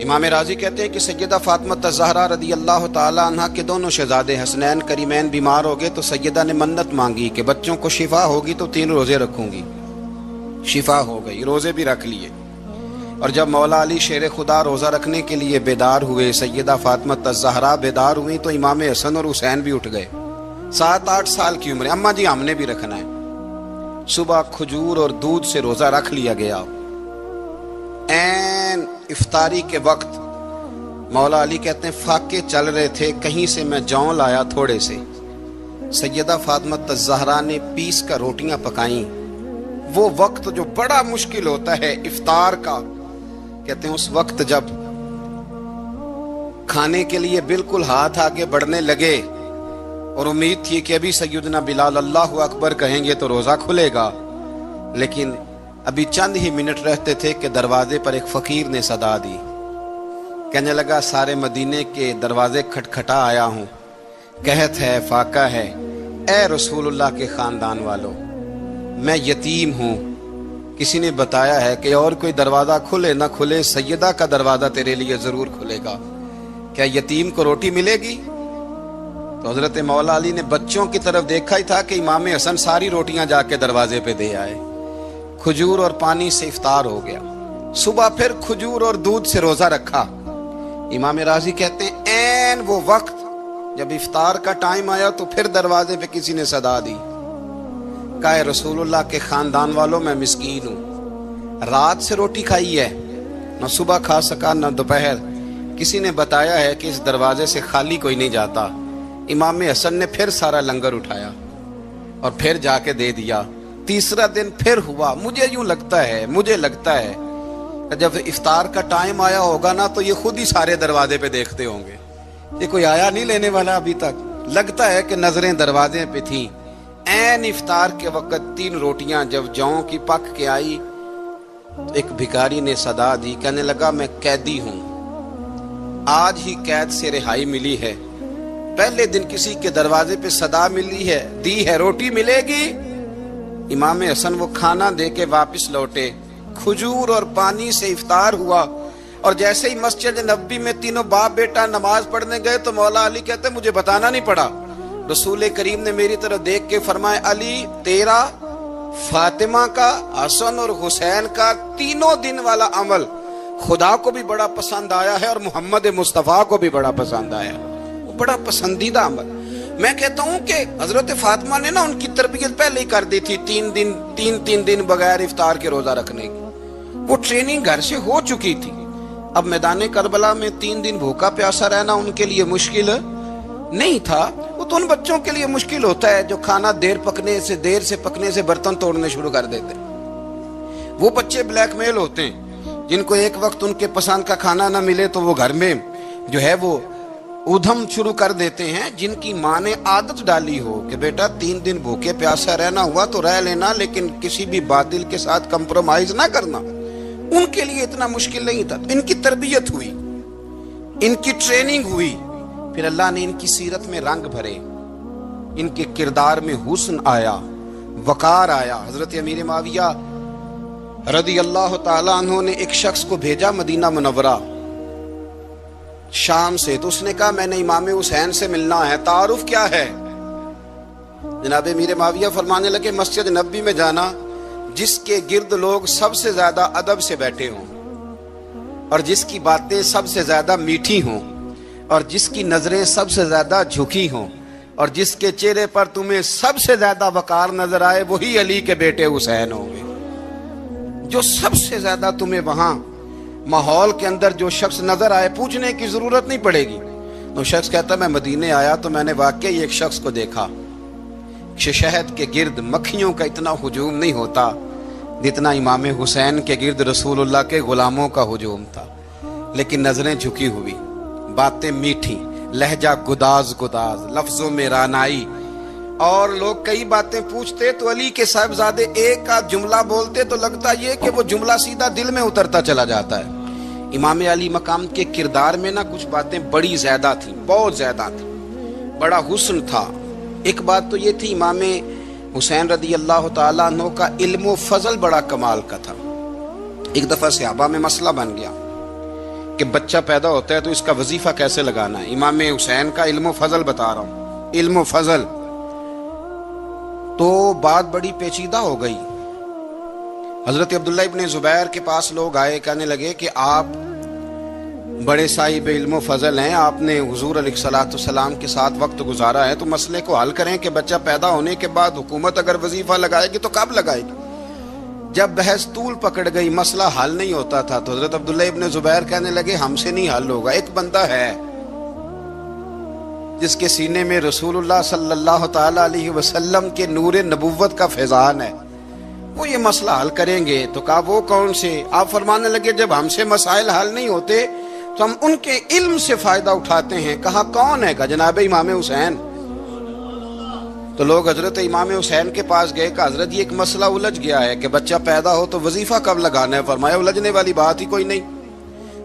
امام راضی کہتے ہیں کہ سیدہ فاطمہ الزہرا رضی اللہ تعالی عنہ کے دونوں شہزادے حسنین کریمین بیمار ہو گئے تو سیدہ نے منت مانگی کہ بچوں کو شفا ہوگی تو 3 روزے رکھوں گی. شفا ہو گئی، روزے بھی رکھ لیے. اور جب مولا علی شیر خدا روزہ رکھنے کے لیے بیدار ہوئے، سیدہ فاطمہ الزہرا بیدار ہوئی تو امام حسن اور حسین بھی اٹھ گئے. 7-8 سال کی عمر. اماں جی ہم نے بھی رکھنا ہے. صبح کھجور اور دودھ سے روزہ رکھ لیا گیا. این افطاری کے وقت مولا علی کہتے ہیں فاقے چل رہے تھے، کہیں سے میں جون لایا تھوڑے سے. سیدہ فاطمہ الزہرا نے پیس کر روٹیاں پکائیں. وہ وقت جو بڑا مشکل ہوتا ہے افطار کا، کہتے ہیں اس وقت جب کھانے کے لیے بالکل ہاتھ آگے بڑھنے لگے اور امید تھی کہ ابھی سیدنا بلال اللہ اکبر کہیں گے تو روزہ کھلے گا، لیکن ابھی چند ہی منٹ رہتے تھے کہ دروازے پر ایک فقیر نے صدا دی. کہنے لگا سارے مدینے کے دروازے کھٹکھٹا آیا ہوں، قحط ہے، فاقہ ہے، اے رسول اللہ کے خاندان والوں، میں یتیم ہوں. کسی نے بتایا ہے کہ اور کوئی دروازہ کھلے نہ کھلے سیدہ کا دروازہ تیرے لیے ضرور کھلے گا. کیا یتیم کو روٹی ملے گی؟ تو حضرت مولا علی نے بچوں کی طرف دیکھا ہی تھا کہ امام حسن ساری روٹیاں جا کے دروازے پہ دے آئے. کھجور اور پانی سے افطار ہو گیا. صبح پھر کھجور اور دودھ سے روزہ رکھا. امام راضی کہتے ہیں این وہ وقت جب افطار کا ٹائم آیا تو پھر دروازے پہ کسی نے صدا دی. کہا رسول اللہ کے خاندان والوں میں مسکین ہوں، رات سے روٹی کھائی ہے، نہ صبح کھا سکا نہ دوپہر. کسی نے بتایا ہے کہ اس دروازے سے خالی کوئی نہیں جاتا. امام حسن نے پھر سارا لنگر اٹھایا اور پھر جا کے دے دیا. تیسرا دن پھر ہوا. مجھے لگتا ہے جب افطار کا ٹائم آیا ہوگا نا تو یہ خود ہی سارے دروازے پہ دیکھتے ہوں گے، یہ کوئی آیا نہیں لینے والا ابھی تک. لگتا ہے کہ نظریں دروازے پہ تھیں. این افطار کے وقت 3 روٹیاں جب جوں کی پک کے آئی تو ایک بھکاری نے صدا دی. کہنے لگا میں قیدی ہوں، آج ہی قید سے رہائی ملی ہے، پہلے دن کسی کے دروازے پہ صدا ملی ہے، دی ہے روٹی ملے گی. امام حسن وہ کھانا دے کے واپس لوٹے. کھجور اور پانی سے افطار ہوا اور جیسے ہی مسجد نبوی میں تینوں باپ بیٹا نماز پڑھنے گئے تو مولا علی کہتے مجھے بتانا نہیں پڑا. رسول کریم نے میری طرف دیکھ کے فرمایا علی تیرا، فاطمہ کا، حسن اور حسین کا 3 دن والا عمل خدا کو بھی بڑا پسند آیا ہے اور محمد مصطفیٰ کو بھی بڑا پسند آیا، وہ بڑا پسندیدہ عمل. میں کہتا ہوں کہ حضرت فاطمہ نے نا ان کی تربیت پہلے ہی کر دی تھی 3 دن بغیر افطار کے روزہ رکھنے کی. وہ ٹریننگ گھر سے ہو چکی تھی. اب میدان کربلا میں 3 دن بھوکا پیاسا رہنا ان کے لیے مشکل نہیں تھا. وہ تو ان بچوں کے لیے مشکل ہوتا ہے جو کھانا دیر سے پکنے سے برتن توڑنے شروع کر دیتے. وہ بچے بلیک میل ہوتے ہیں جن کو ایک وقت ان کے پسند کا کھانا نہ ملے تو وہ گھر میں جو ہے وہ ادھم شروع کر دیتے ہیں. جن کی ماں نے عادت ڈالی ہو کہ بیٹا 3 دن بھوکے پیاسا رہنا ہوا تو رہ لینا لیکن کسی بھی باطل کے ساتھ کمپرومائز نہ کرنا، ان کے لیے اتنا مشکل نہیں تھا. ان کی تربیت ہوئی، ان کی ٹریننگ ہوئی، پھر اللہ نے ان کی سیرت میں رنگ بھرے، ان کے کردار میں حسن آیا، وقار آیا. حضرت امیر معاویہ رضی اللہ تعالیٰ عنہ نے ایک شخص کو بھیجا مدینہ منورہ شام سے، تو اس نے کہا میں نے امام حسین سے ملنا ہے، تعارف کیا ہے؟ جناب امیر معاویہ فرمانے لگے مسجد نبوی میں جانا جس کے گرد لوگ سب سے زیادہ ادب سے بیٹھے ہوں اور جس کی باتیں سب سے زیادہ میٹھی ہوں اور جس کی نظریں سب سے زیادہ جھکی ہوں اور جس کے چہرے پر تمہیں سب سے زیادہ وقار نظر آئے وہی علی کے بیٹے حسین ہوں گے. جو سب سے زیادہ تمہیں وہاں ماحول کے اندر جو شخص نظر آئے پوچھنے کی ضرورت نہیں پڑے گی. تو شخص کہتا میں مدینے آیا تو میں نے واقعی ایک شخص کو دیکھا، شہد کے گرد مکھیوں کا اتنا ہجوم نہیں ہوتا جتنا امام حسین کے گرد رسول اللہ کے غلاموں کا ہجوم تھا، لیکن نظریں جھکی ہوئی، باتیں میٹھی، لہجہ گداز، لفظوں میں رانائی. اور لوگ کئی باتیں پوچھتے تو علی کے صاحبزادے ایک آدھ جملہ بولتے تو لگتا یہ کہ وہ جملہ سیدھا دل میں اترتا چلا جاتا ہے. امام علی مقام کے کردار میں نا کچھ باتیں بڑی زیادہ تھیں، بہت زیادہ تھیں، بڑا حسن تھا. ایک بات تو یہ تھی امام حسین رضی اللہ تعالیٰ عنہ کا علم و فضل بڑا کمال کا تھا. ایک دفعہ صحابہ میں مسئلہ بن گیا کہ بچہ پیدا ہوتا ہے تو اس کا وظیفہ کیسے لگانا ہے۔ امام حسین کا علم و فضل بتا رہا ہوں، علم و فضل۔ تو بات بڑی پیچیدہ ہو گئی۔ حضرت عبداللہ ابن زبیر کے پاس لوگ آئے، کہنے لگے کہ آپ بڑے صاحب علم و فضل ہیں، آپ نے حضور علیہ الصلوۃ والسلام کے ساتھ وقت گزارا ہے، تو مسئلے کو حل کریں کہ بچہ پیدا ہونے کے بعد حکومت اگر وظیفہ لگائے گی تو کب لگائے گی؟ جب بحث طول پکڑ گئی، مسئلہ حل نہیں ہوتا تھا، تو حضرت عبداللہ ابن زبیر کہنے لگے ہم سے نہیں حل ہوگا، ایک بندہ ہے جس کے سینے میں رسول اللہ صلی اللہ تعالی علیہ وسلم کے نور نبوت کا فیضان ہے، وہ یہ مسئلہ حل کریں گے۔ تو کہا وہ کون سے؟ آپ فرمانے لگے جب ہم سے مسائل حل نہیں ہوتے تو ہم ان کے علم سے فائدہ اٹھاتے ہیں۔ کہا کون ہے؟ کہا جناب امام حسین۔ تو لوگ حضرت امام حسین کے پاس گئے کہ حضرت یہ ایک مسئلہ الجھ گیا ہے کہ بچہ پیدا ہو تو وظیفہ کب لگانا ہے؟ فرمایا الجھنے والی بات ہی کوئی نہیں،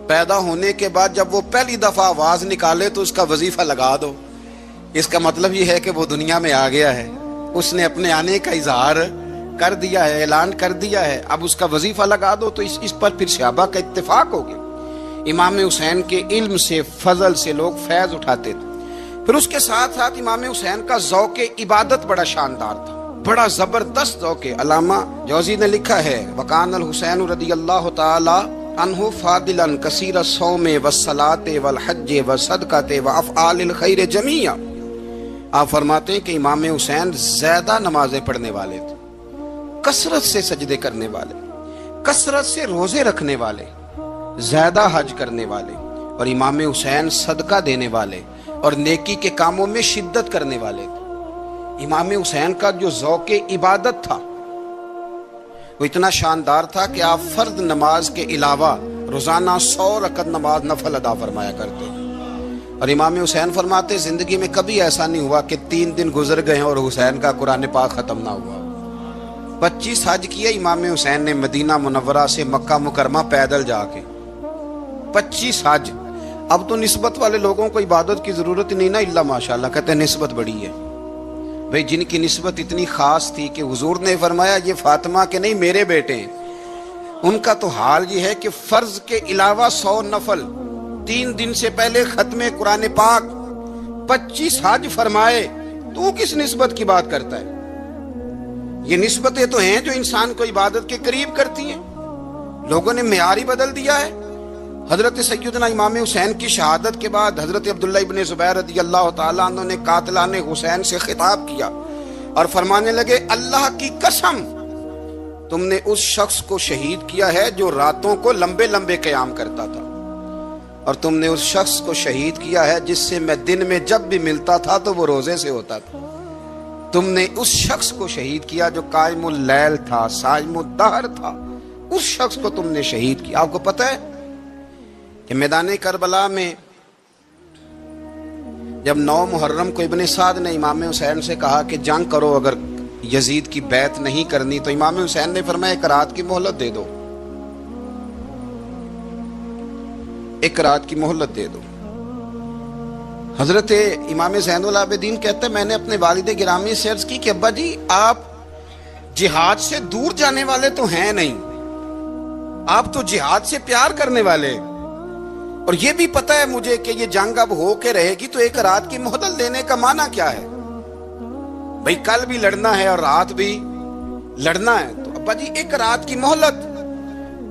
پیدا ہونے کے بعد جب وہ پہلی دفعہ آواز نکالے تو اس کا وظیفہ لگا دو۔ اس کا مطلب یہ ہے کہ وہ دنیا میں آ گیا ہے، اس نے اپنے آنے کا اظہار کر دیا ہے، اعلان کر دیا ہے، اب اس کا وظیفہ لگا دو۔ تو اس پر پھر صحابہ کا اتفاق ہو گیا۔ امام حسین کے علم سے، فضل سے لوگ فیض اٹھاتے تھے۔ پھر اس کے ساتھ ساتھ امام حسین کا ذوق عبادت بڑا شاندار تھا، بڑا زبردست ذوق۔ علامہ جوزی نے لکھا ہے وکان الحسین رضی اللہ تعالی عنہ فاضلا کثیر الصوم والصلاۃ والحج والصدقۃ وافعال الخیر جمیعا۔ آپ فرماتے ہیں کہ امام حسین زیادہ نمازیں پڑھنے والے تھے، کثرت سے سجدے کرنے والے، کثرت سے روزے رکھنے والے، زیادہ حج کرنے والے، اور امام حسین صدقہ دینے والے اور نیکی کے کاموں میں شدت کرنے والے تھے۔ امام حسین کا جو ذوق عبادت تھا وہ اتنا شاندار تھا کہ آپ فرض نماز کے علاوہ روزانہ 100 رکعت نماز نفل ادا فرمایا کرتے۔ اور امام حسین فرماتے زندگی میں کبھی ایسا نہیں ہوا کہ 3 دن گزر گئے اور حسین کا قرآن پاک ختم نہ ہوا۔ 25 حج کیے امام حسین نے مدینہ منورہ سے مکہ مکرمہ پیدل جا کے، 25 حج۔ اب تو نسبت والے لوگوں کو عبادت کی ضرورت نہیں نا، اللہ ماشاءاللہ کہتے ہیں نسبت بڑی ہے۔ بھئی جن کی نسبت اتنی خاص تھی کہ حضور نے فرمایا یہ فاطمہ کے نہیں میرے بیٹے ہیں، ان کا تو حال یہ ہے کہ فرض کے علاوہ 100 نفل، 3 دن سے پہلے ختم قرآن پاک، 25 حج فرمائے، تو کس نسبت کی بات کرتا ہے؟ یہ نسبتیں تو ہیں جو انسان کو عبادت کے قریب کرتی ہیں۔ لوگوں نے معیار ہی بدل دیا ہے۔ حضرت سیدنا امام حسین کی شہادت کے بعد حضرت عبداللہ ابن زبیر رضی اللہ تعالیٰ عنہ نے قاتلان حسین سے خطاب کیا اور فرمانے لگے اللہ کی قسم تم نے اس شخص کو شہید کیا ہے جو راتوں کو لمبے لمبے قیام کرتا تھا، اور تم نے اس شخص کو شہید کیا ہے جس سے میں دن میں جب بھی ملتا تھا تو وہ روزے سے ہوتا تھا۔ تم نے اس شخص کو شہید کیا جو قائم اللیل تھا، صائم الدہر تھا، اس شخص کو تم نے شہید کیا۔ آپ کو پتہ ہے کہ میدان کربلا میں جب 9 محرم کو ابن سعد نے امام حسین سے کہا کہ جنگ کرو اگر یزید کی بیعت نہیں کرنی، تو امام حسین نے فرمایا 1 رات کی مہلت دے دو، 1 رات کی مہلت دے دو۔ حضرت امام زین العابدین کہتے ہیں میں نے اپنے والد گرامی سے عرض کی کہ ابا جی آپ جہاد سے دور جانے والے تو ہیں نہیں، آپ تو جہاد سے پیار کرنے والے، اور یہ بھی پتہ ہے مجھے کہ یہ جنگ اب ہو کے رہے گی، تو 1 رات کی مہلت دینے کا معنی کیا ہے؟ بھئی کل بھی لڑنا ہے اور رات بھی لڑنا ہے، تو ابا جی 1 رات کی مہلت۔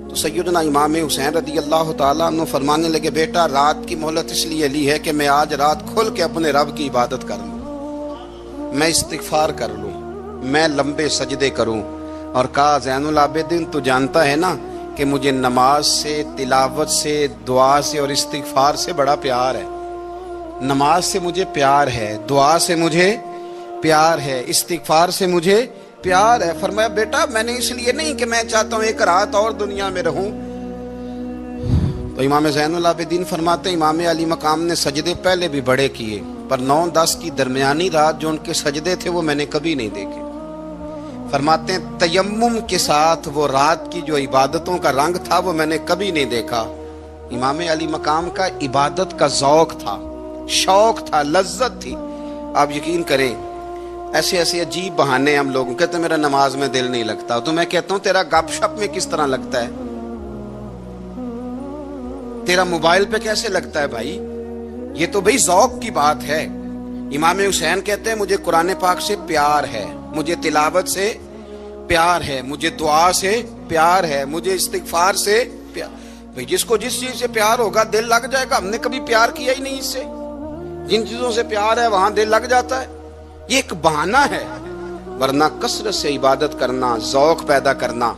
تو سیدنا امام حسین رضی اللہ تعالیٰ عنہ فرمانے لگے بیٹا رات کی مہلت اس لیے لی ہے کہ میں آج رات کھل کے اپنے رب کی عبادت کر لوں، میں استغفار کر لوں، میں لمبے سجدے کروں۔ اور کہا زین العابدین تو جانتا ہے نا کہ مجھے نماز سے، تلاوت سے، دعا سے اور استغفار سے بڑا پیار ہے۔ نماز سے مجھے پیار ہے، دعا سے مجھے پیار ہے، استغفار سے مجھے پیار ہے۔ فرمایا بیٹا میں نے اس لیے نہیں کہ میں چاہتا ہوں 1 رات اور دنیا میں رہوں۔ تو امام زین العابدین فرماتے ہیں امام علی مقام نے سجدے پہلے بھی بڑے کیے، پر 9-10 کی درمیانی رات جو ان کے سجدے تھے وہ میں نے کبھی نہیں دیکھے۔ فرماتے ہیں تیمم کے ساتھ وہ رات کی جو عبادتوں کا رنگ تھا وہ میں نے کبھی نہیں دیکھا۔ امام علی مقام کا عبادت کا ذوق تھا، شوق تھا، لذت تھی۔ آپ یقین کریں ایسے ایسے عجیب بہانے ہم لوگوں کہتے ہیں میرا نماز میں دل نہیں لگتا، تو میں کہتا ہوں تیرا گپ شپ میں کس طرح لگتا ہے؟ تیرا موبائل پہ کیسے لگتا ہے بھائی؟ یہ تو بھائی ذوق کی بات ہے۔ امام حسین کہتے ہیں مجھے قرآن پاک سے پیار ہے، مجھے تلاوت سے پیار ہے، مجھے دعا سے پیار ہے، مجھے استغفار سے پیار۔ بھائی جس کو جس چیز سے پیار ہوگا دل لگ جائے گا۔ ہم نے کبھی پیار کیا ہی نہیں اس سے، جن چیزوں سے پیار ہے وہاں دل لگ جاتا ہے۔ یہ ایک بہانہ ہے، ورنہ کثرت سے عبادت کرنا، ذوق پیدا کرنا،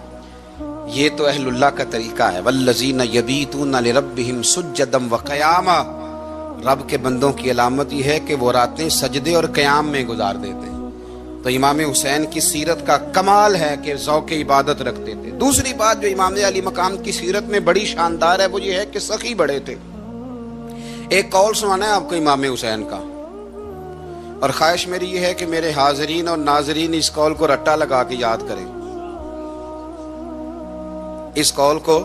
یہ تو اہل اللہ کا طریقہ ہے۔ والذین یبیتون لربہم سجدا وقیاما، رب کے بندوں کی علامت یہ ہے کہ وہ راتیں سجدے اور قیام میں گزار دیتے ہیں۔ تو امام حسین کی سیرت کا کمال ہے کہ ذوق عبادت رکھتے تھے۔ دوسری بات جو امام علی مقام کی سیرت میں بڑی شاندار ہے وہ یہ ہے کہ سخی بڑے تھے۔ ایک قول سنانا ہے آپ کو امام حسین کا، اور خواہش میری یہ ہے کہ میرے حاضرین اور ناظرین اس قول کو رٹا لگا کے یاد کریں، اس قول کو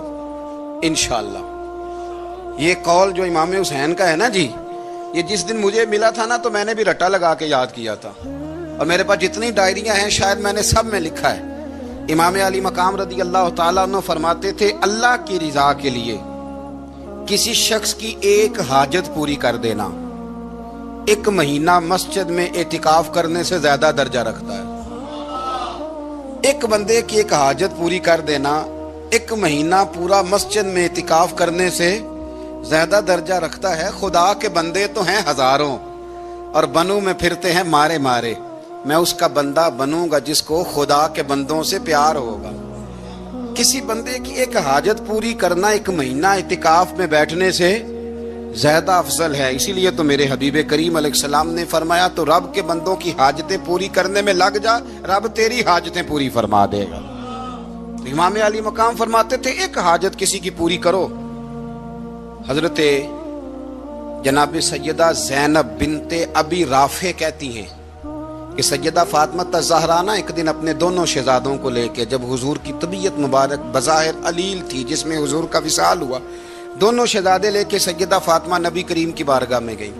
انشاءاللہ۔ یہ قول جو امام حسین کا ہے نا جی، یہ جس دن مجھے ملا تھا نا تو میں نے بھی رٹا لگا کے یاد کیا تھا، اور میرے پاس جتنی ڈائریاں ہیں شاید میں نے سب میں لکھا ہے۔ امام علی مقام رضی اللہ تعالیٰ عنہ فرماتے تھے اللہ کی رضا کے لیے کسی شخص کی ایک حاجت پوری کر دینا 1 مہینہ مسجد میں اعتکاف کرنے سے زیادہ درجہ رکھتا ہے۔ ایک بندے کی ایک حاجت پوری کر دینا 1 مہینہ پورا مسجد میں اعتکاف کرنے سے زیادہ درجہ رکھتا ہے۔ خدا کے بندے تو ہیں ہزاروں اور بنوں میں پھرتے ہیں مارے مارے، میں اس کا بندہ بنوں گا جس کو خدا کے بندوں سے پیار ہوگا۔ کسی بندے کی ایک حاجت پوری کرنا 1 مہینہ اعتکاف میں بیٹھنے سے زیادہ افضل ہے۔ اسی لیے تو میرے حبیب کریم علیہ السلام نے فرمایا تو رب کے بندوں کی حاجتیں پوری کرنے میں لگ جا، رب تیری حاجتیں پوری فرما دے گا۔ امام علی مقام فرماتے تھے ایک حاجت کسی کی پوری کرو۔ حضرت جناب سیدہ زینب بنت ابی رافع کہتی ہیں کہ سیدہ فاطمہ الزہرا نا ایک دن اپنے دونوں شہزادوں کو لے کے، جب حضور کی طبیعت مبارک بظاہر علیل تھی جس میں حضور کا وصال ہوا، دونوں شہزادے لے کے سیدہ فاطمہ نبی کریم کی بارگاہ میں گئی،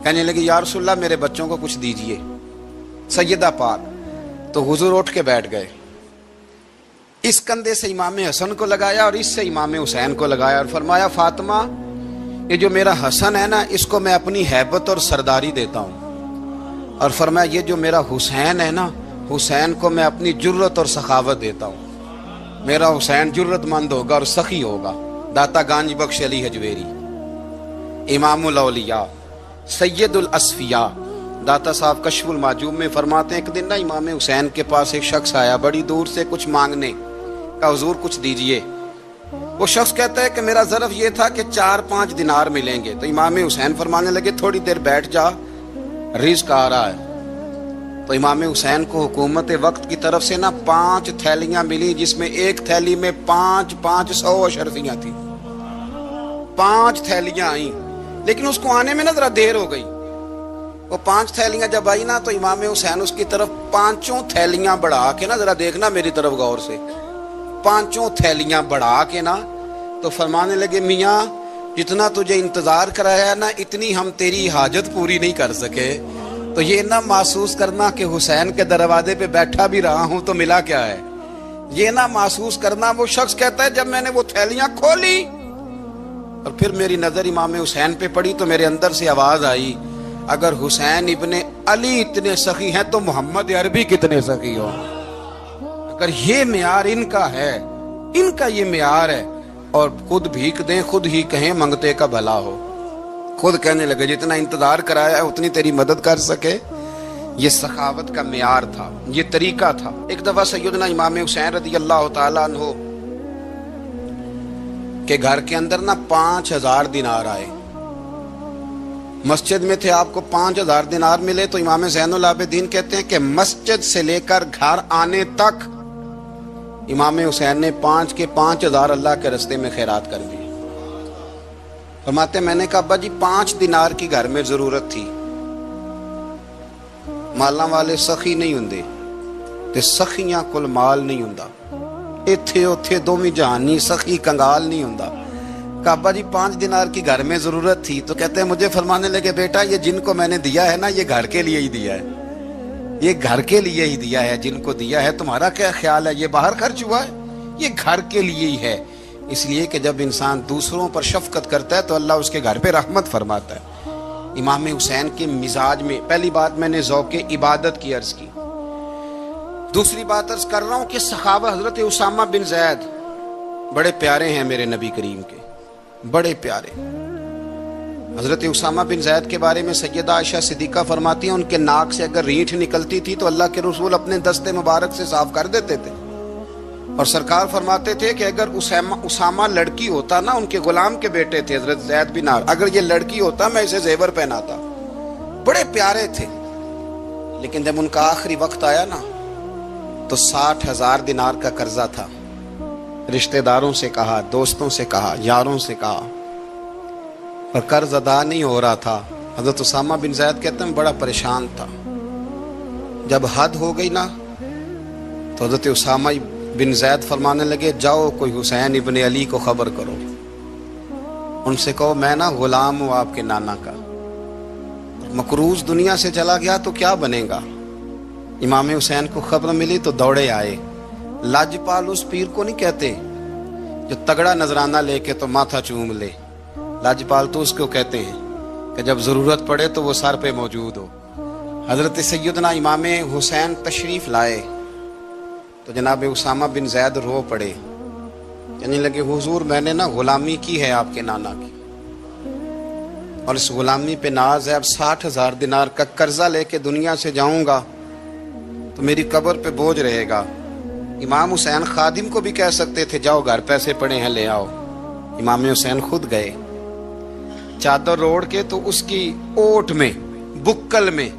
کہنے لگی یا رسول اللہ میرے بچوں کو کچھ دیجئے۔ سیدہ پاک تو حضور اٹھ کے بیٹھ گئے، اس کندھے سے امام حسن کو لگایا اور اس سے امام حسین کو لگایا اور فرمایا فاطمہ یہ جو میرا حسن ہے نا اس کو میں اپنی ہیبت اور سرداری دیتا ہوں، اور فرمایا یہ جو میرا حسین ہے نا حسین کو میں اپنی جرت اور سخاوت دیتا ہوں، میرا حسین جرت مند ہوگا اور سخی ہوگا۔ داتا گانج بخش علی حجویری، امام الاولیاء، سید الاصفیاء، داتا صاحب کشف المعجوب میں فرماتے ہیں ایک دن نا امام حسین کے پاس ایک شخص آیا بڑی دور سے کچھ مانگنے کا، حضور کچھ دیجئے۔ وہ شخص کہتا ہے کہ میرا ظرف یہ تھا کہ 4-5 دینار ملیں گے۔ تو امام حسین فرمانے لگے تھوڑی دیر بیٹھ جا، رزق آ رہا ہے۔ تو امام حسین کو حکومت وقت کی طرف سے نا 5 تھیلیاں ملی جس میں ایک تھیلی میں 500 اشرفیاں تھیں، 5 تھیلیاں آئیں، لیکن اس کو آنے میں نا ذرا دیر ہو گئی۔ وہ 5 تھیلیاں جب آئی نا تو امام حسین اس کی طرف 5 تھیلیاں بڑھا کے نا، ذرا دیکھنا میری طرف غور سے، 5 تھیلیاں بڑھا کے نا تو فرمانے لگے میاں جتنا تجھے انتظار کرایا نا اتنی ہم تیری حاجت پوری نہیں کر سکے، تو یہ نہ محسوس کرنا کہ حسین کے دروازے پہ بیٹھا بھی رہا ہوں تو ملا کیا ہے، یہ نہ محسوس کرنا۔ وہ شخص کہتا ہے جب میں نے وہ تھیلیاں کھولی اور پھر میری نظر امام حسین پہ پڑی تو میرے اندر سے آواز آئی اگر حسین ابن علی اتنے سخی ہیں تو محمد عربی کتنے سخی ہو۔ اگر یہ معیار ان کا ہے، ان کا یہ معیار ہے، اور خود بھیک دیں خود ہی کہیں منگتے کا بھلا ہو، خود کہنے لگے جتنا انتظار کرایا ہے اتنی تیری مدد کر سکے۔ یہ سخاوت کا معیار تھا، یہ طریقہ تھا۔ ایک دفعہ سیدنا امام حسین رضی اللہ تعالیٰ عنہ کے گھر کے اندر نا 5000 دینار آئے، مسجد میں تھے، آپ کو 5000 دینار ملے تو امام زین العابدین کہتے ہیں کہ مسجد سے لے کر گھر آنے تک امام حسین نے 5000 اللہ کے رستے میں خیرات کر دی۔ فرماتے میں نے کہا ابا جی 5 دینار کی گھر میں ضرورت تھی، مالاں والے سخی نہیں ہوندے تے سخیاں کل مال نہیں ہوندا، ایتھے اوتھے دوویں جہانی سخی کنگال نہیں ہوندا۔ کہا ابا جی 5 دینار کی گھر میں ضرورت تھی، تو کہتے ہیں مجھے فرمانے لگے بیٹا یہ جن کو میں نے دیا ہے نا یہ گھر کے لیے ہی دیا ہے، یہ گھر کے لیے ہی دیا ہے، جن کو دیا ہے تمہارا کیا خیال ہے یہ باہر خرچ ہوا ہے، یہ گھر کے لیے ہی ہے۔ اس لیے کہ جب انسان دوسروں پر شفقت کرتا ہے تو اللہ اس کے گھر پہ رحمت فرماتا ہے۔ امام حسین کے مزاج میں پہلی بات میں نے ذوق عبادت کی عرض کی، دوسری بات عرض کر رہا ہوں کہ صحابہ حضرت اسامہ بن زید بڑے پیارے ہیں میرے نبی کریم کے، بڑے پیارے۔ حضرت اسامہ بن زید کے بارے میں سیدہ عائشہ صدیقہ فرماتی ہیں ان کے ناک سے اگر ریٹھ نکلتی تھی تو اللہ کے رسول اپنے دست مبارک سے صاف کر دیتے تھے، اور سرکار فرماتے تھے کہ اگر اسامہ لڑکی ہوتا نا، ان کے غلام کے بیٹے تھے حضرت زید بن عامر، اگر یہ لڑکی ہوتا میں اسے زیور پہناتا۔ بڑے پیارے تھے، لیکن جب ان کا آخری وقت آیا نا تو 60,000 دینار کا قرضہ تھا، رشتہ داروں سے کہا، دوستوں سے کہا، یاروں سے کہا، اور قرض ادا نہیں ہو رہا تھا۔ حضرت اسامہ بن زید کہتے ہیں بڑا پریشان تھا۔ جب حد ہو گئی نا تو حضرت اسامہ بن زید فرمانے لگے جاؤ کوئی حسین ابن علی کو خبر کرو، ان سے کہو میں نا غلام ہوں آپ کے نانا کا، مقروض دنیا سے چلا گیا تو کیا بنے گا۔ امام حسین کو خبر ملی تو دوڑے آئے۔ لاجپال اس پیر کو نہیں کہتے جو تگڑا نذرانہ لے کے تو ماتھا چوم لے، لاجپال تو اس کو کہتے ہیں کہ جب ضرورت پڑے تو وہ سر پہ موجود ہو۔ حضرت سیدنا امام حسین تشریف لائے تو جناب اسامہ بن زید رو پڑے، کہنے لگے حضور میں نے نا غلامی کی ہے آپ کے نانا کی، اور اس غلامی پہ ناز ہے، اب 60,000 دینار کا قرضہ لے کے دنیا سے جاؤں گا تو میری قبر پہ بوجھ رہے گا۔ امام حسین خادم کو بھی کہہ سکتے تھے جاؤ گھر پیسے پڑے ہیں لے آؤ، امام حسین خود گئے، چادر اوڑھ کے تو اس کی اوٹ میں بکل میں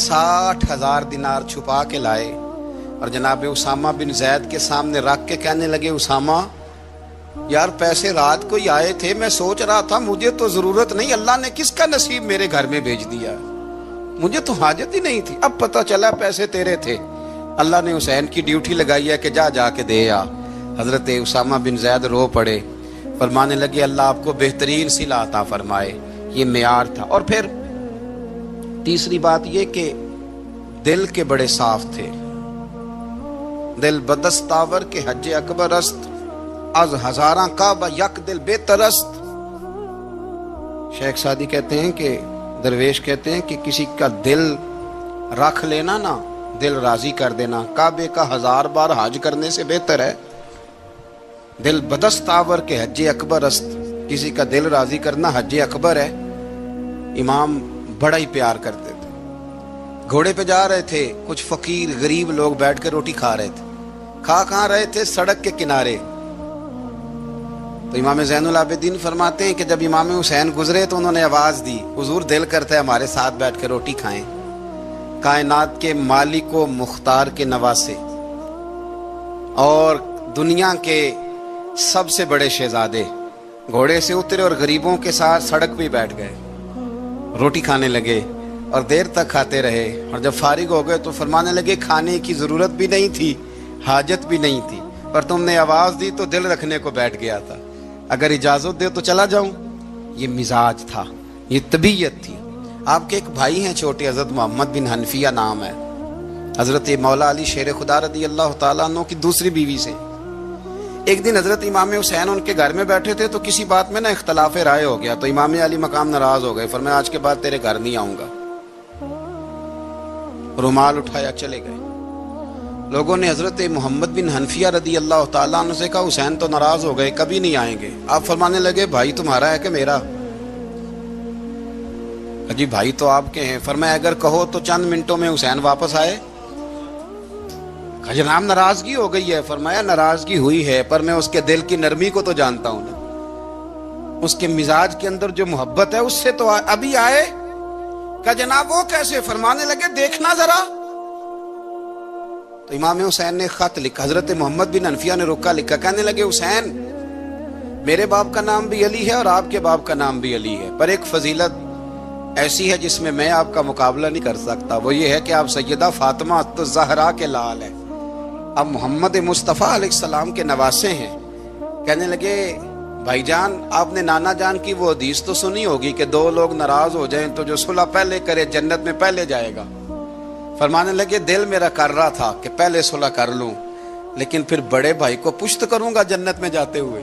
60,000 دینار چھپا کے لائے، اور جناب اسامہ بن زید کے سامنے رکھ کے کہنے لگے اسامہ یار پیسے رات کو ہی آئے تھے، میں سوچ رہا تھا مجھے تو ضرورت نہیں، اللہ نے کس کا نصیب میرے گھر میں بھیج دیا، مجھے تو حاجت ہی نہیں تھی، اب پتہ چلا پیسے تیرے تھے، اللہ نے حسین کی ڈیوٹی لگائی ہے کہ جا کے دے آ۔ حضرت اسامہ بن زید رو پڑے، فرمانے لگے اللہ آپ کو بہترین صلہ عطا فرمائے، یہ معیار تھا۔ اور پھر تیسری بات یہ کہ دل کے بڑے صاف تھے، دل بدستاور کے حج اکبر است، از ہزاراں کعبہ یک دل بہتر است۔ شیخ سعدی کہتے ہیں کہ درویش کہتے ہیں کہ کسی کا دل رکھ لینا نا، دل راضی کر دینا کعبے کا 1000 بار حج کرنے سے بہتر ہے۔ دل بدستاور کے حج اکبر است، کسی کا دل راضی کرنا حج اکبر ہے۔ امام بڑا ہی پیار کرتے تھے، گھوڑے پہ جا رہے تھے، کچھ فقیر غریب لوگ بیٹھ کے روٹی کھا رہے تھے، کھا کہاں رہے تھے سڑک کے کنارے، تو امام زین العابدین فرماتے ہیں کہ جب امام حسین گزرے تو انہوں نے آواز دی حضور دل کرتا ہے ہمارے ساتھ بیٹھ کے روٹی کھائیں۔ کائنات کے مالک و مختار کے نواسے اور دنیا کے سب سے بڑے شہزادے گھوڑے سے اترے اور غریبوں کے ساتھ سڑک پہ بیٹھ گئے، روٹی کھانے لگے اور دیر تک کھاتے رہے، اور جب فارغ ہو گئے تو فرمانے لگے کھانے کی ضرورت بھی نہیں تھی، حاجت بھی نہیں تھی، پر تم نے آواز دی تو دل رکھنے کو بیٹھ گیا تھا، اگر اجازت دے تو چلا جاؤں۔ یہ مزاج تھا، یہ طبیعت تھی۔ آپ کے ایک بھائی ہیں چھوٹے، حضرت محمد بن حنفیہ نام ہے، حضرت مولا علی شیر خدا رضی اللہ تعالیٰ عنہ کی دوسری بیوی سے۔ ایک دن حضرت امام حسین ان کے گھر میں بیٹھے تھے تو کسی بات میں نا اختلاف رائے ہو گیا، تو امام علی مقام ناراض ہو گئے، فرمایا آج کے بعد تیرے گھر نہیں آؤں گا، رومال اٹھایا چلے گئے۔ لوگوں نے حضرت محمد بن حنفیہ رضی اللہ تعالیٰ عنہ سے کہا حسین تو ناراض ہو گئے، کبھی نہیں آئیں گے۔ آپ فرمانے لگے بھائی تمہارا ہے کہ میرا؟ جی بھائی تو آپ کے ہیں۔ فرمایا اگر کہو تو چند منٹوں میں حسین واپس آئے؟ جناب ناراضگی ہو گئی ہے۔ فرمایا ناراضگی ہوئی ہے پر میں اس کے دل کی نرمی کو تو جانتا ہوں نا، اس کے مزاج کے اندر جو محبت ہے اس سے تو ابھی آئے۔ کہ جناب وہ کیسے؟ فرمانے لگے دیکھنا ذرا۔ تو امام حسین نے خط لکھا، حضرت محمد بن حنفیہ نے رکا لکھا، کہنے لگے حسین میرے باپ کا نام بھی علی ہے اور آپ کے باپ کا نام بھی علی ہے، پر ایک فضیلت ایسی ہے جس میں میں آپ کا مقابلہ نہیں کر سکتا، وہ یہ ہے کہ آپ سیدہ فاطمہ الزہرا کے لال ہیں، اب محمد مصطفیٰ علیہ السلام کے نواسے ہیں۔ کہنے لگے بھائی جان آپ نے نانا جان کی وہ حدیث تو سنی ہوگی کہ دو لوگ ناراض ہو جائیں تو جو صلح پہلے کرے جنت میں پہلے جائے گا۔ فرمانے لگے دل میرا کر رہا تھا کہ پہلے صلح کر لوں، لیکن پھر بڑے بھائی کو پشت کروں گا جنت میں جاتے ہوئے،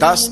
10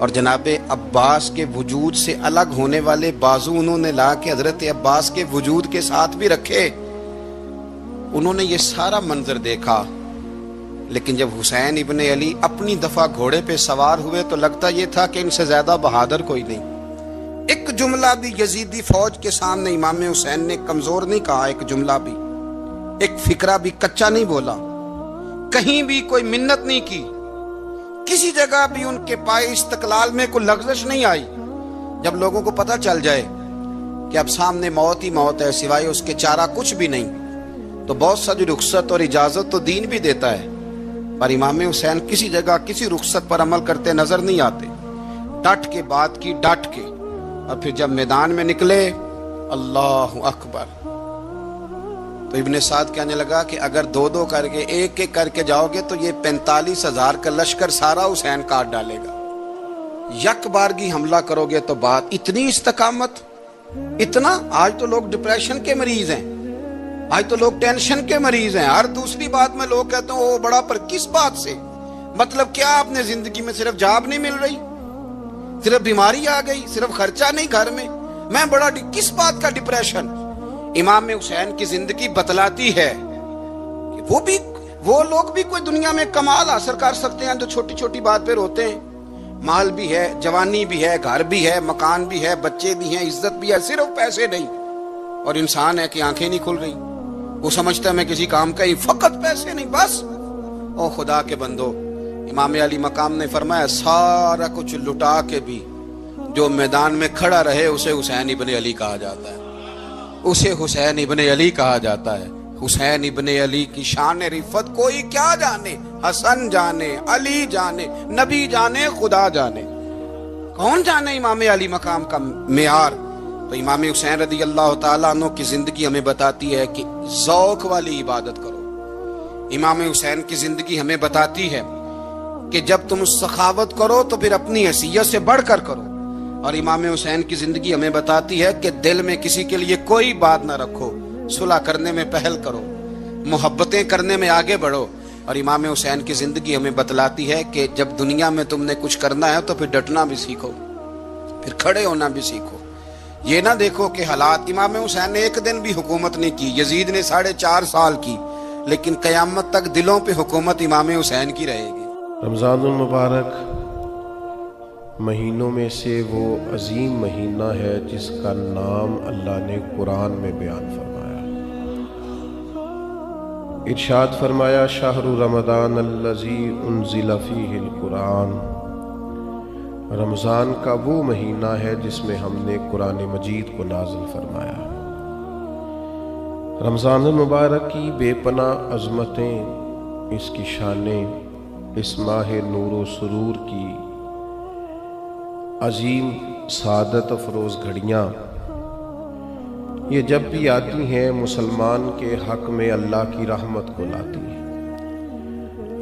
اور جناب عباس کے وجود سے الگ ہونے والے بازو انہوں نے لا کے حضرت عباس کے وجود کے ساتھ بھی رکھے۔ انہوں نے یہ سارا منظر دیکھا، لیکن جب حسین ابن علی اپنی دفعہ گھوڑے پہ سوار ہوئے تو لگتا یہ تھا کہ ان سے زیادہ بہادر کوئی نہیں۔ ایک جملہ بھی یزیدی فوج کے سامنے امام حسین نے کمزور نہیں کہا، ایک جملہ بھی، ایک فکرہ بھی کچا نہیں بولا، کہیں بھی کوئی منت نہیں کی، کسی جگہ بھی ان کے پائے استقلال میں کوئی لغزش نہیں آئی۔ جب لوگوں کو پتہ چل جائے کہ اب سامنے موت ہی موت ہے، سوائے اس کے چارہ کچھ بھی نہیں، تو بہت ساری رخصت اور اجازت تو دین بھی دیتا ہے، پر امام حسین کسی جگہ کسی رخصت پر عمل کرتے نظر نہیں آتے۔ ڈٹ کے بات کی، ڈٹ کے، اور پھر جب میدان میں نکلے، اللہ اکبر، تو ابن سعد کہنے لگا کہ اگر دو دو کر کے ایک ایک کر کے جاؤ گے تو یہ 45,000 کا لشکر سارا حسین کاٹ ڈالے گا، یک بارگی حملہ کرو گے تو بات۔ اتنی استقامت، اتنا۔ آج تو لوگ ڈپریشن کے مریض ہیں، آج تو لوگ ٹینشن کے مریض ہیں، ہر دوسری بات میں لوگ کہتے ہیں وہ بڑا، پر کس بات سے؟ مطلب کیا آپ نے زندگی میں صرف جاب نہیں مل رہی، صرف بیماری آ گئی، صرف خرچہ نہیں گھر میں بڑا کس بات کا ڈپریشن؟ امام حسین کی زندگی بتلاتی ہے کہ وہ لوگ بھی کوئی دنیا میں کمال حاصل کر سکتے ہیں جو چھوٹی چھوٹی بات پہ روتے ہیں۔ مال بھی ہے، جوانی بھی ہے، گھر بھی ہے، مکان بھی ہے، بچے بھی ہیں، عزت بھی ہے، صرف پیسے نہیں۔ اور انسان ہے کہ آنکھیں نہیں کھل رہی، وہ سمجھتا ہے میں کسی کام کا ہی، فقط پیسے نہیں بس۔ او خدا کے بندو، امام علی مقام نے فرمایا سارا کچھ لٹا کے بھی جو میدان میں کھڑا رہے اسے حسین ابن علی کہا جاتا ہے، اسے حسین ابن علی کہا جاتا ہے۔ حسین ابن علی کی شان رفت کوئی کیا جانے، حسن جانے، علی جانے، نبی جانے، خدا جانے، کون جانے امام علی مقام کا معیار۔ تو امام حسین رضی اللہ تعالیٰ عنہ کی زندگی ہمیں بتاتی ہے کہ ذوق والی عبادت کرو۔ امام حسین کی زندگی ہمیں بتاتی ہے کہ جب تم سخاوت کرو تو پھر اپنی حیثیت سے بڑھ کر کرو۔ اور امام حسین کی زندگی ہمیں بتاتی ہے کہ دل میں کسی کے لیے کوئی بات نہ رکھو، صلح کرنے میں پہل کرو، محبتیں کرنے میں آگے بڑھو۔ اور امام حسین کی زندگی ہمیں بتلاتی ہے کہ جب دنیا میں تم نے کچھ کرنا ہے تو پھر ڈٹنا بھی سیکھو، پھر کھڑے ہونا بھی سیکھو۔ یہ نہ دیکھو کہ حالات، امام حسین نے ایک دن بھی حکومت نہیں کی، یزید نے 4.5 سال کی، لیکن قیامت تک دلوں پہ حکومت امام حسین کی رہے گی۔ رمضان المبارک مہینوں میں سے وہ عظیم مہینہ ہے جس کا نام اللہ نے قرآن میں بیان فرمایا۔ ارشاد فرمایا شہر رمضان الذی انزل فیہ القرآن، رمضان کا وہ مہینہ ہے جس میں ہم نے قرآن مجید کو نازل فرمایا۔ رمضان المبارک کی بے پناہ عظمتیں، اس کی شانیں، اس ماہ نور و سرور کی عظیم سعادت افروز گھڑیاں، یہ جب بھی آتی ہیں مسلمان کے حق میں اللہ کی رحمت کو لاتی ہیں۔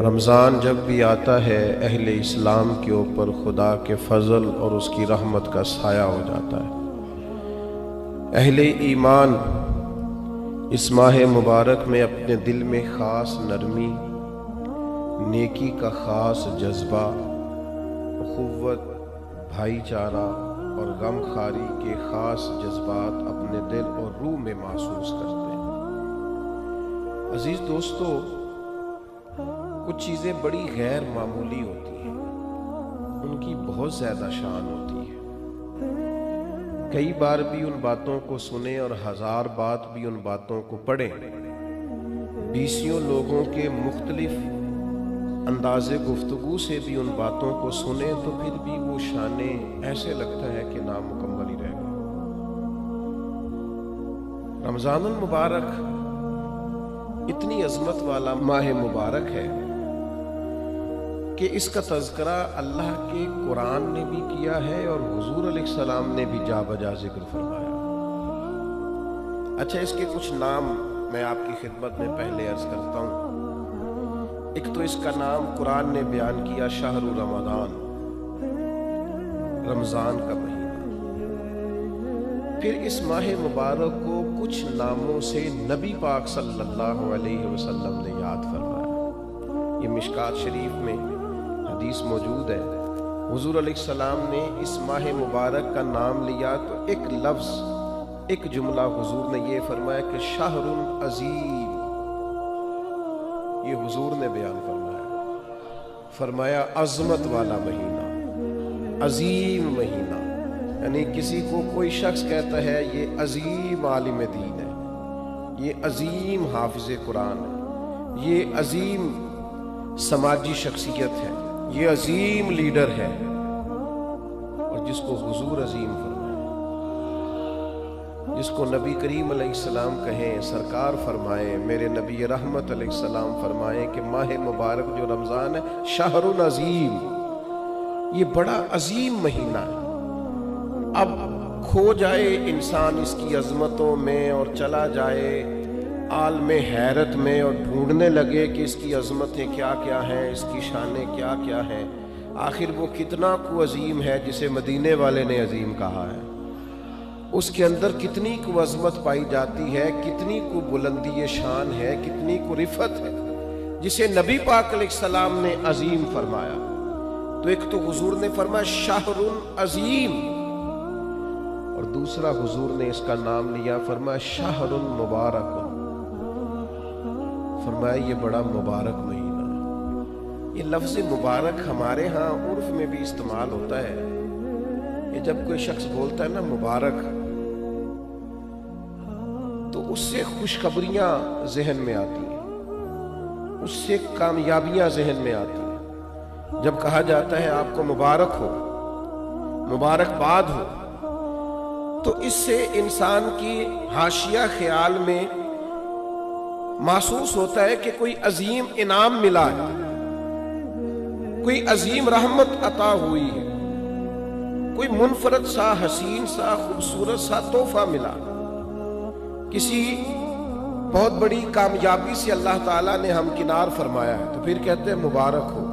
رمضان جب بھی آتا ہے اہل اسلام کے اوپر خدا کے فضل اور اس کی رحمت کا سایہ ہو جاتا ہے۔ اہل ایمان اس ماہ مبارک میں اپنے دل میں خاص نرمی، نیکی کا خاص جذبہ، اخوت، بھائی چارہ اور غم خواری کے خاص جذبات اپنے دل اور روح میں محسوس کرتے ہیں۔ عزیز دوستو، کچھ چیزیں بڑی غیر معمولی ہوتی ہیں، ان کی بہت زیادہ شان ہوتی ہے۔ کئی بار بھی ان باتوں کو سنیں اور 1000 بات بھی ان باتوں کو پڑھیں، 20 لوگوں کے مختلف انداز گفتگو سے بھی ان باتوں کو سنیں تو پھر بھی وہ شانیں ایسے لگتا ہے کہ نامکمل ہی رہ گئی۔ رمضان المبارک اتنی عظمت والا ماہ مبارک ہے کہ اس کا تذکرہ اللہ کے قرآن نے بھی کیا ہے اور حضور علیہ السلام نے بھی جا بجا ذکر فرمایا۔ اچھا، اس کے کچھ نام میں آپ کی خدمت میں پہلے عرض کرتا ہوں۔ ایک تو اس کا نام قرآن نے بیان کیا شہر رمضان، رمضان کا مہینہ۔ پھر اس ماہ مبارک کو کچھ ناموں سے نبی پاک صلی اللہ علیہ وسلم نے یاد فرمایا۔ یہ مشکات شریف میں حدیث موجود ہے، حضور علیہ السلام نے اس ماہ مبارک کا نام لیا تو ایک لفظ، ایک جملہ حضور نے یہ فرمایا کہ شہر عظیم، یہ حضور نے بیان فرمایا عظمت والا مہینہ، عظیم مہینہ، یعنی کسی کو کوئی شخص کہتا ہے یہ عظیم عالم دین ہے، یہ عظیم حافظ قرآن ہے، یہ عظیم سماجی شخصیت ہے، یہ عظیم لیڈر ہے، اور جس کو حضور عظیم فرمائے، جس کو نبی کریم علیہ السلام کہیں، سرکار فرمائے، میرے نبی رحمت علیہ السلام فرمائے کہ ماہ مبارک جو رمضان ہے شہر عظیم، یہ بڑا عظیم مہینہ ہے۔ اب کھو جائے انسان اس کی عظمتوں میں اور چلا جائے عالم حیرت میں اور ڈھونڈنے لگے کہ اس کی عظمتیں کیا کیا ہیں، اس کی شانیں کیا کیا ہیں، آخر وہ کتنا کو عظیم ہے جسے مدینے والے نے عظیم کہا ہے، اس کے اندر کتنی کو عظمت پائی جاتی ہے، کتنی کو بلندی شان ہے، کتنی کو رفت ہے، جسے نبی پاک علیہ السلام نے عظیم فرمایا۔ تو ایک تو حضور نے فرمایا شہر عظیم، اور دوسرا حضور نے اس کا نام لیا، فرمایا شہر مبارک، فرمایا یہ بڑا مبارک مہینہ ہے۔ یہ لفظ مبارک ہمارے ہاں عرف میں بھی استعمال ہوتا ہے، یہ جب کوئی شخص بولتا ہے نا مبارک، تو اس سے خوشخبریاں ذہن میں آتی ہیں، اس سے کامیابیاں ذہن میں آتی ہیں۔ جب کہا جاتا ہے آپ کو مبارک ہو، مبارکباد ہو، تو اس سے انسان کی حاشیہ خیال میں محسوس ہوتا ہے کہ کوئی عظیم انعام ملا ہے، کوئی عظیم رحمت عطا ہوئی ہے، کوئی منفرد سا، حسین سا، خوبصورت سا تحفہ ملا، کسی بہت بڑی کامیابی سے اللہ تعالیٰ نے ہمکنار فرمایا ہے، تو پھر کہتے ہیں مبارک ہو۔